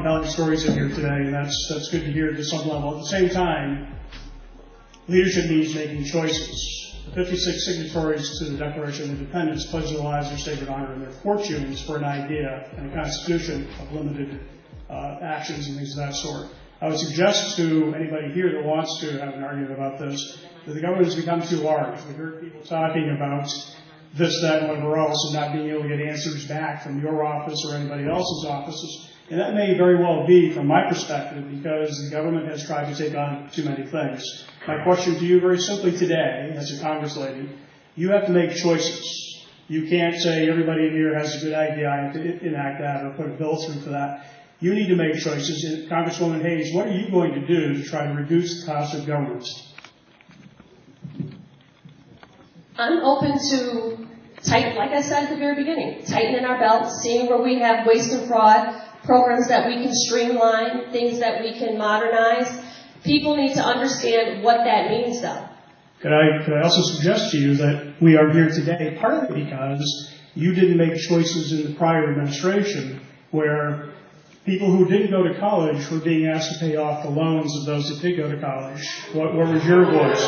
compelling stories in here today, and that's good to hear to some level. At the same time, leadership means making choices. The 56 signatories to the Declaration of Independence pledged their lives, their sacred honor, and their fortunes for an idea and a constitution of limited actions and things of that sort. I would suggest to anybody here that wants to have an argument about this that the government has become too large. We've heard people talking about this, that, and whatever else, and not being able to get answers back from your office or anybody else's offices. And that may very well be, from my perspective, because the government has tried to take on too many things. My question to you very simply today, as a Congress lady, you have to make choices. You can't say everybody in here has a good idea, I have to enact that or put a bill through for that. You need to make choices. And Congresswoman Hayes, what are you going to do to try to reduce the cost of government? I'm open to like I said at the very beginning, tightening our belts, seeing where we have waste and fraud, programs that we can streamline, things that we can modernize. People need to understand what that means, though. Could I also suggest to you that we are here today partly because you didn't make choices in the prior administration where people who didn't go to college were being asked to pay off the loans of those that did go to college. What was your voice?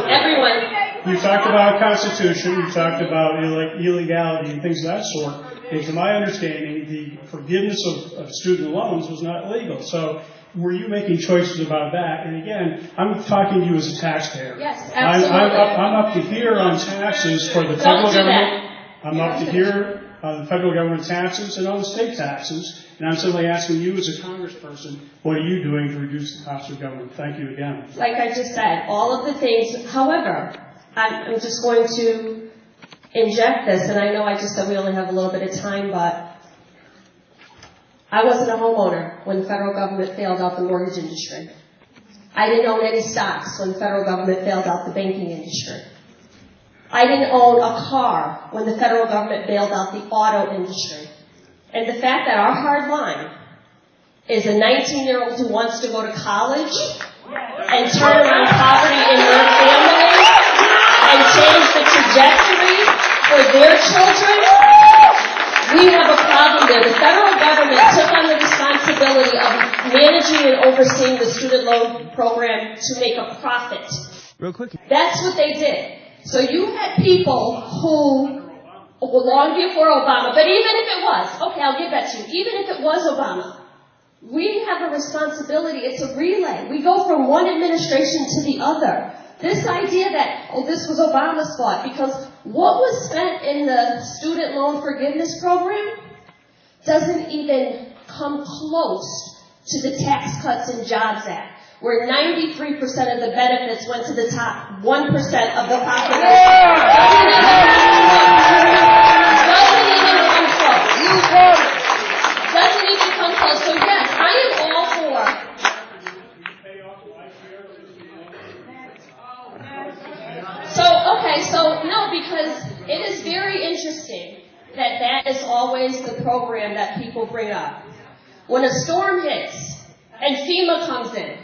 Everyone. You talked about Constitution, you talked about illegality and things of that sort. And to my understanding, the forgiveness of student loans was not legal. So were you making choices about that? And again, I'm talking to you as a taxpayer. Yes, absolutely. I'm up to here on taxes for the federal government. I'm up to here on the federal government taxes and on the state taxes. And I'm simply asking you as a congressperson, what are you doing to reduce the cost of government? Thank you again. Like I just said, all of the things, however, I'm just going to inject this, and I know I just said we only have a little bit of time, but I wasn't a homeowner when the federal government failed out the mortgage industry. I didn't own any stocks when the federal government failed out the banking industry. I didn't own a car when the federal government bailed out the auto industry. And the fact that our hard line is a 19-year-old who wants to go to college and turn around poverty in their family and change the trajectory for their children, we have a problem there. The federal government took on the responsibility of managing and overseeing the student loan program to make a profit. Real quick. That's what they did. So you had people who, long before Obama, but even if it was, okay, I'll give that to you, even if it was Obama, we have a responsibility. It's a relay. We go from one administration to the other. This idea that, this was Obama's fault, because what was spent in the student loan forgiveness program doesn't even come close to the Tax Cuts and Jobs Act, where 93% of the benefits went to the top 1% of the population. Doesn't even come close. Doesn't even come close. So yes, I am all for. So no, because it is very interesting that is always the program that people bring up. When a storm hits and FEMA comes in,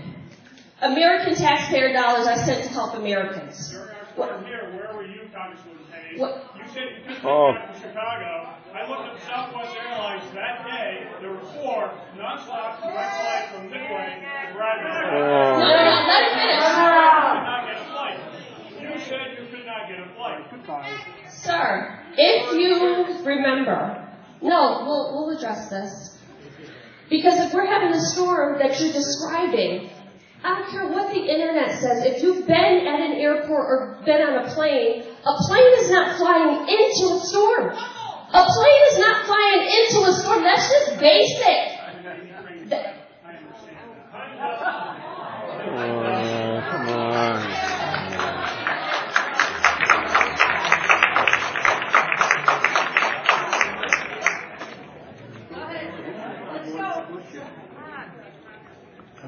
American taxpayer dollars are sent to help Americans. Where were you, Congresswoman Hayes? You said you couldn't from Chicago. I looked at Southwest Airlines that day. There were 4 non-stop direct flights from Midway to Bradley. No, let it finish. You could not get a flight. You said you could not get a flight. Goodbye. Sir, if you remember, we'll address this. Because if we're having a storm that you're describing, I don't care what the internet says. If you've been at an airport or been on a plane is not flying into a storm. A plane is not flying into a storm. That's just basic. Come on.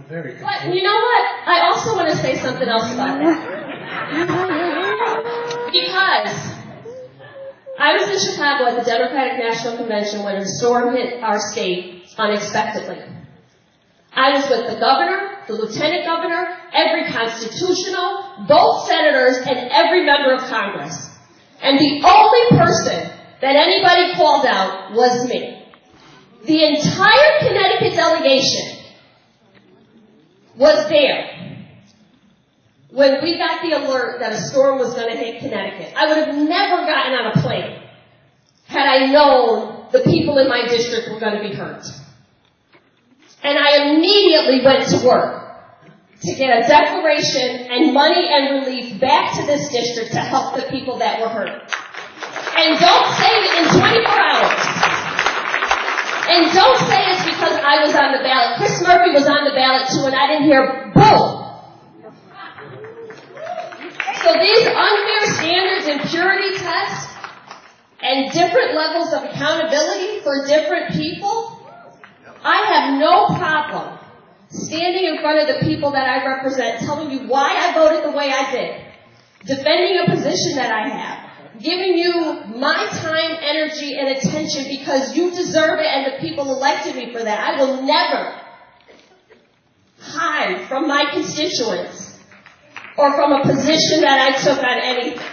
But you know what? I also want to say something else about that. Because I was in Chicago at the Democratic National Convention when a storm hit our state unexpectedly. I was with the governor, the lieutenant governor, every constitutional, both senators, and every member of Congress. And the only person that anybody called out was me. The entire Connecticut delegation was there when we got the alert that a storm was going to hit Connecticut. I would have never gotten on a plane had I known the people in my district were going to be hurt. And I immediately went to work to get a declaration and money and relief back to this district to help the people that were hurt. And don't say it in 24 hours. And don't say it's because I was on the ballot. Chris Murphy was on the ballot too, and I didn't hear boo. So these unfair standards and purity tests and different levels of accountability for different people, I have no problem standing in front of the people that I represent, telling you why I voted the way I did, defending a position that I have, giving you my time, energy, and attention because you deserve it and the people elected me for that. I will never hide from my constituents or from a position that I took on anything.